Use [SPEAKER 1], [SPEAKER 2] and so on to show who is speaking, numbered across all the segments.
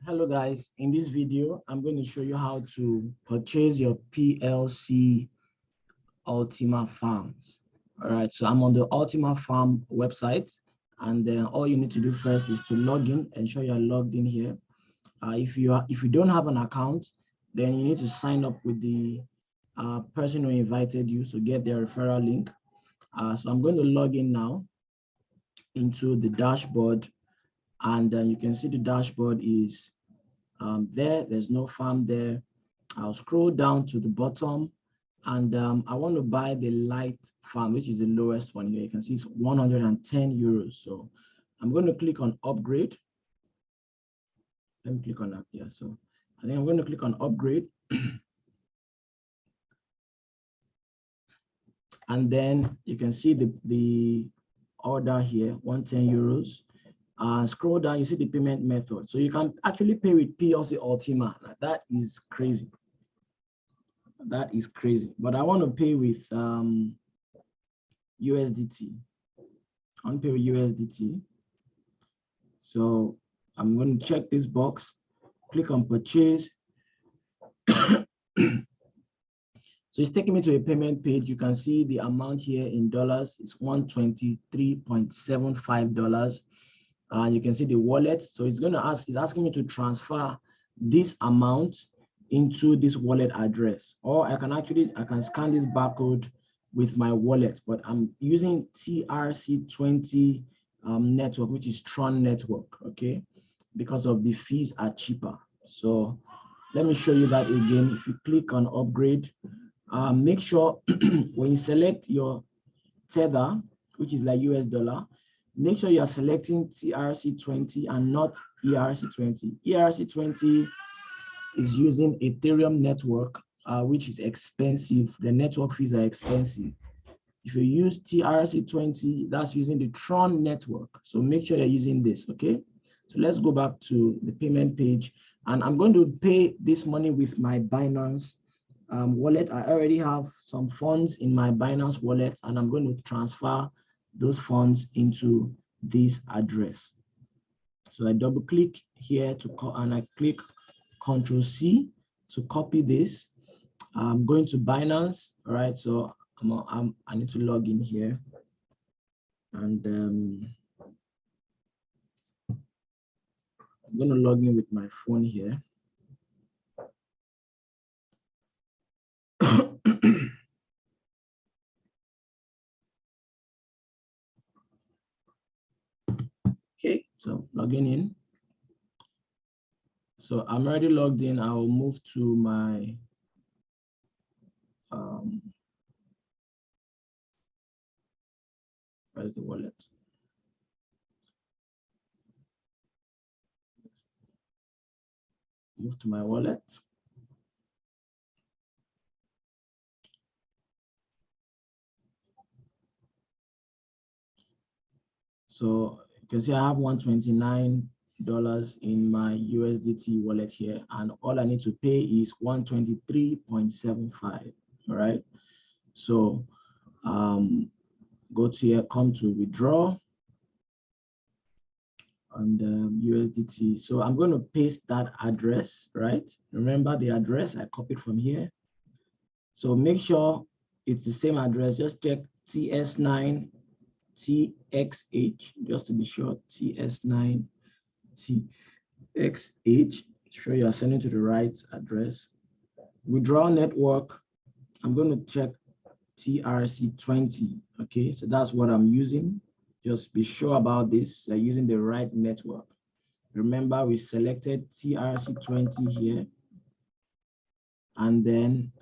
[SPEAKER 1] Hello guys, in this video, I'm going to show you how to purchase your PLC Ultima farms. All right, so I'm on the Ultima farm website, and then all you need to do first is to log in, ensure you're logged in here. If you don't have an account, then you need to sign up with the person who invited you, so get their referral link. So I'm going to log in now into the dashboard, and you can see the dashboard is there's no farm there. I'll scroll down to the bottom, and I want to buy the light farm, which is the lowest one here. You can see it's 110 euros. So I'm going to click on upgrade. Let me click on that. Yeah, so I think I'm going to click on upgrade. And then you can see the order here, 110 euros. Scroll down, you see the payment method. So you can actually pay with PLC Ultima. That is crazy. That is crazy. But I want to pay with USDT. I want to pay with USDT. So I'm going to check this box, click on purchase. So it's taking me to a payment page. You can see the amount here in dollars is $123.75. You can see the wallet. So it's asking me to transfer this amount into this wallet address, or I can scan this barcode with my wallet, but I'm using TRC20 network, which is Tron network, okay, because of the fees are cheaper. So let me show you that again. If you click on upgrade, make sure when you select your tether, which is like US dollar, make sure you are selecting TRC20 and not ERC20. ERC20 is using Ethereum network, which is expensive. The network fees are expensive. If you use TRC20, that's using the Tron network. So make sure you're using this, okay? So let's go back to the payment page, and I'm going to pay this money with my Binance wallet. I already have some funds in my Binance wallet, and I'm going to transfer those funds into this address. So I double click here and I click Ctrl+C to copy this. I'm going to Binance. All right, so I need to log in here, and I'm going to log in with my phone here. Okay, so logging in. So I'm already logged in. I will move to my where's the wallet? Move to my wallet. So you can see I have $129 in my USDT wallet here, and all I need to pay is 123.75. All right. So go to here, come to withdraw, and USDT. So I'm going to paste that address, right? Remember the address I copied from here. So make sure it's the same address. Just check TS9 TXH, just to be sure, TS9 TXH. Sure you are sending to the right address. Withdraw network, I'm going to check TRC20. Okay, so that's what I'm using. Just be sure about this. You're using the right network. Remember, we selected TRC20 here, and then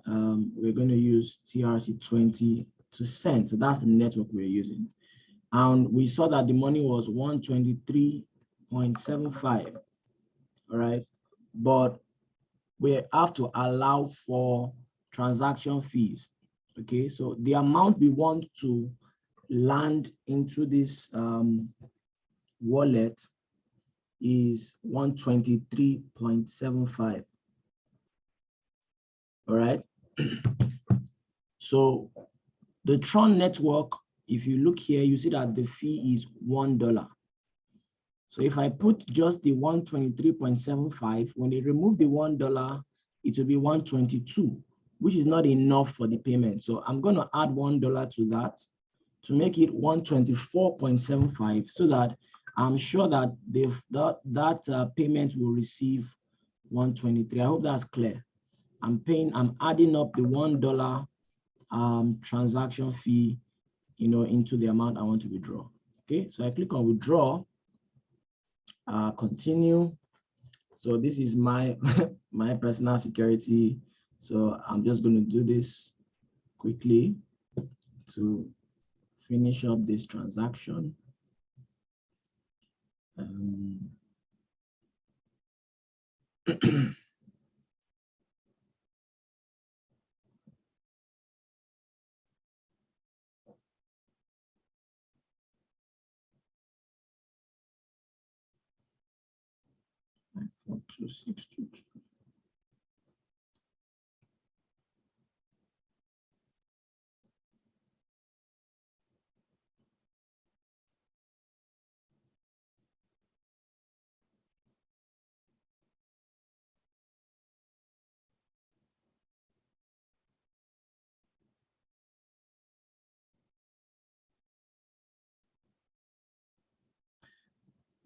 [SPEAKER 1] we're going to use TRC20 to send. So that's the network we're using. And we saw that the money was 123.75. All right, but we have to allow for transaction fees. Okay, so the amount we want to land into this wallet is 123.75. All right. So the Tron network, if you look here, you see that the fee is $1. So if I put just the 123.75, when they remove the $1, it will be 122, which is not enough for the payment. So I'm going to add $1 to that to make it 124.75, so that I'm sure that that payment will receive 123. I hope that's clear. I'm adding up the $1 transaction fee, into the amount I want to withdraw. Okay, so I click on withdraw, continue. So this is my my personal security. So I'm just going to do this quickly to finish up this transaction.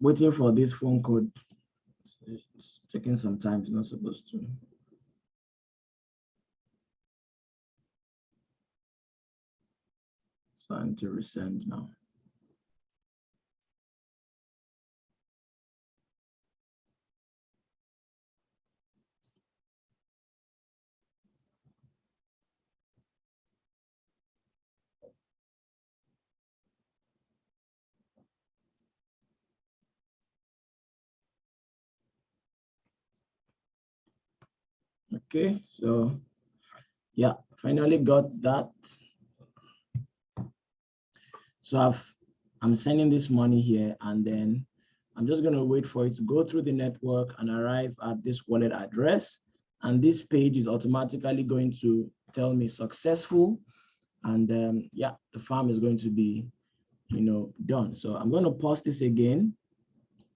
[SPEAKER 1] Waiting for this phone code. It's taking some time. It's not supposed to. So I need to resend now. Okay, so yeah, finally got that. So I'm sending this money here, and then I'm just going to wait for it to go through the network and arrive at this wallet address. And this page is automatically going to tell me successful. And yeah, the farm is going to be, done. So I'm going to pause this again,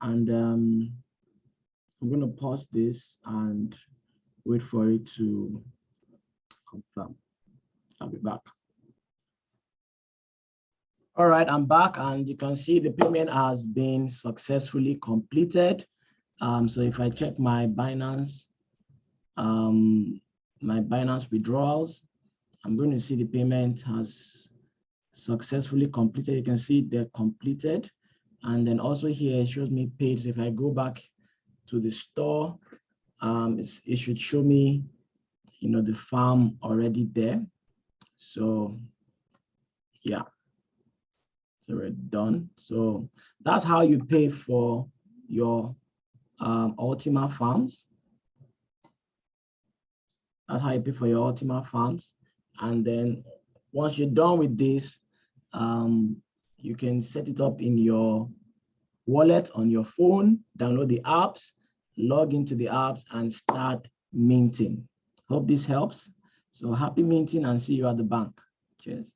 [SPEAKER 1] and I'm going to pause this and wait for it to confirm. I'll be back. All right, I'm back, and you can see the payment has been successfully completed. So if I check my Binance withdrawals, I'm going to see the payment has successfully completed. You can see they're completed. And then also here, it shows me paid. So if I go back to the store, it should show me, the farm already there. So yeah, so we're done. So that's how you pay for your Ultima farms. That's how you pay for your Ultima farms. And then once you're done with this, you can set it up in your wallet on your phone, download the apps, log into the apps, and start minting. Hope this helps. So happy minting, and see you at the bank. Cheers.